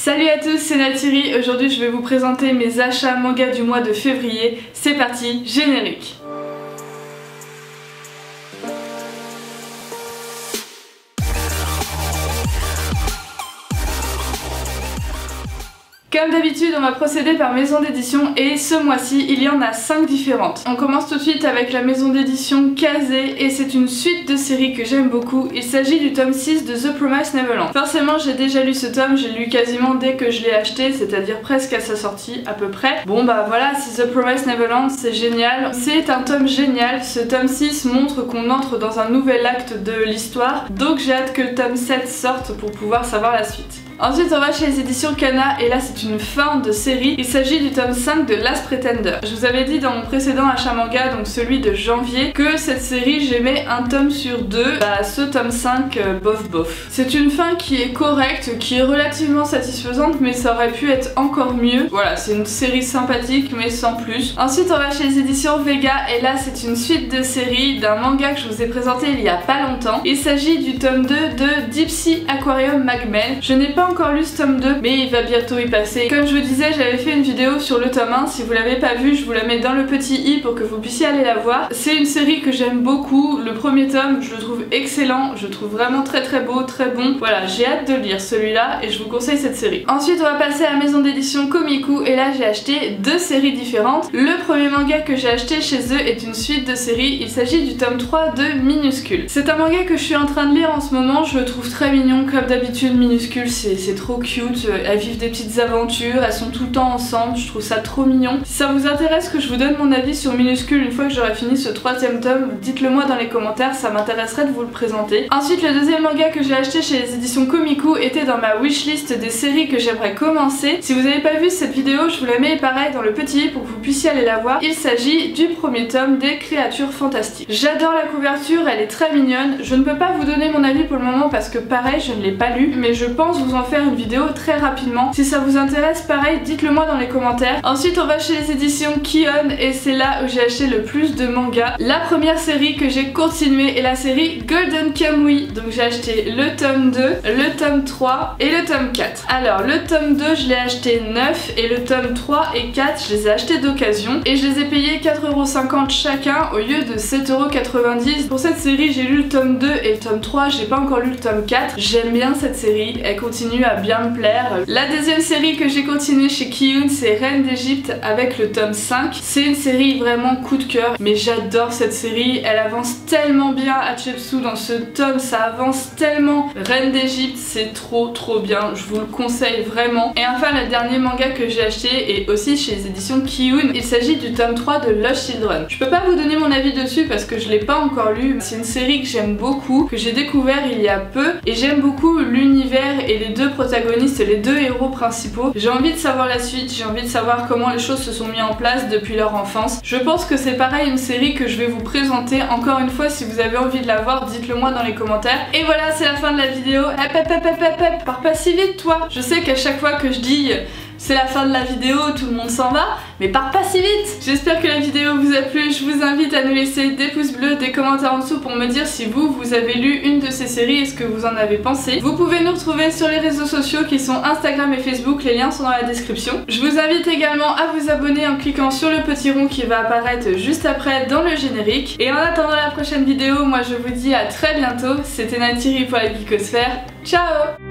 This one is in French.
Salut à tous, c'est Natiri. Aujourd'hui je vais vous présenter mes achats manga du mois de février. C'est parti, générique. Comme d'habitude, on va procéder par maison d'édition et ce mois-ci, il y en a 5 différentes. On commence tout de suite avec la maison d'édition Kazé et c'est une suite de séries que j'aime beaucoup. Il s'agit du tome 6 de The Promised Neverland. Forcément, j'ai déjà lu ce tome, j'ai lu quasiment dès que je l'ai acheté, c'est-à-dire presque à sa sortie à peu près. Bon bah voilà, c'est The Promised Neverland, c'est génial. C'est un tome génial, ce tome 6 montre qu'on entre dans un nouvel acte de l'histoire, donc j'ai hâte que le tome 7 sorte pour pouvoir savoir la suite. Ensuite on va chez les éditions Kana et là c'est une fin de série. Il s'agit du tome 5 de Last Pretender. Je vous avais dit dans mon précédent achat manga, donc celui de janvier, que cette série j'aimais un tome sur deux. Bah ce tome 5 bof bof. C'est une fin qui est correcte, qui est relativement satisfaisante mais ça aurait pu être encore mieux. Voilà, c'est une série sympathique mais sans plus. Ensuite on va chez les éditions Vega et là c'est une suite de série d'un manga que je vous ai présenté il y a pas longtemps. Il s'agit du tome 2 de Deep Sea Aquarium Magmel. Je n'ai pas encore lu ce tome 2 mais il va bientôt y passer. Comme je vous disais, j'avais fait une vidéo sur le tome 1, si vous l'avez pas vu je vous la mets dans le petit i pour que vous puissiez aller la voir. C'est une série que j'aime beaucoup, le premier tome je le trouve excellent, je le trouve vraiment très beau, très bon. Voilà, j'ai hâte de lire celui-là et je vous conseille cette série. Ensuite on va passer à la maison d'édition Komiku et là j'ai acheté deux séries différentes. Le premier manga que j'ai acheté chez eux est une suite de séries, il s'agit du tome 3 de Minuscule. C'est un manga que je suis en train de lire en ce moment, je le trouve très mignon comme d'habitude. Minuscule c'est trop cute, elles vivent des petites aventures, elles sont tout le temps ensemble, je trouve ça trop mignon. Si ça vous intéresse que je vous donne mon avis sur Minuscule une fois que j'aurai fini ce troisième tome, dites-le moi dans les commentaires, ça m'intéresserait de vous le présenter. Ensuite le deuxième manga que j'ai acheté chez les éditions Komiku était dans ma wishlist des séries que j'aimerais commencer. Si vous n'avez pas vu cette vidéo, je vous la mets pareil dans le petit i pour que vous puissiez aller la voir. Il s'agit du premier tome des créatures fantastiques. J'adore la couverture, elle est très mignonne. Je ne peux pas vous donner mon avis pour le moment parce que pareil je ne l'ai pas lu, mais je pense vous en faire une vidéo très rapidement. Si ça vous intéresse, pareil, dites-le moi dans les commentaires. Ensuite on va chez les éditions Kion et c'est là où j'ai acheté le plus de mangas. La première série que j'ai continuée est la série Golden Kamuy. Donc j'ai acheté le tome 2, le tome 3 et le tome 4. Alors le tome 2 je l'ai acheté neuf et le tome 3 et 4 je les ai achetés d'occasion et je les ai payés 4,50€ chacun au lieu de 7,90€. Pour cette série j'ai lu le tome 2 et le tome 3, j'ai pas encore lu le tome 4. J'aime bien cette série, elle continue à bien me plaire. La deuxième série que j'ai continuée chez Kiun c'est Reine d'Égypte avec le tome 5. C'est une série vraiment coup de cœur mais j'adore cette série, elle avance tellement bien à Chepsou dans ce tome, ça avance tellement. Reine d'Égypte c'est trop bien, je vous le conseille vraiment. Et enfin le dernier manga que j'ai acheté est aussi chez les éditions Kiun, il s'agit du tome 3 de Lost Children. Je peux pas vous donner mon avis dessus parce que je l'ai pas encore lu, c'est une série que j'aime beaucoup, que j'ai découvert il y a peu et j'aime beaucoup l'univers et les deux protagonistes, les deux héros principaux. J'ai envie de savoir la suite, j'ai envie de savoir comment les choses se sont mises en place depuis leur enfance. Je pense que c'est pareil une série que je vais vous présenter encore une fois. Si vous avez envie de la voir, dites-le moi dans les commentaires. Et voilà, c'est la fin de la vidéo. Pars pas si vite toi. Je sais qu'à chaque fois que je dis c'est la fin de la vidéo, tout le monde s'en va, mais pars pas si vite. J'espère que la vidéo vous a plu, je vous invite à nous laisser des pouces bleus, des commentaires en dessous pour me dire si vous avez lu une de ces séries et ce que vous en avez pensé. Vous pouvez nous retrouver sur les réseaux sociaux qui sont Instagram et Facebook, les liens sont dans la description. Je vous invite également à vous abonner en cliquant sur le petit rond qui va apparaître juste après dans le générique. Et en attendant la prochaine vidéo, moi je vous dis à très bientôt, c'était Natiri pour la Geekosphère, ciao.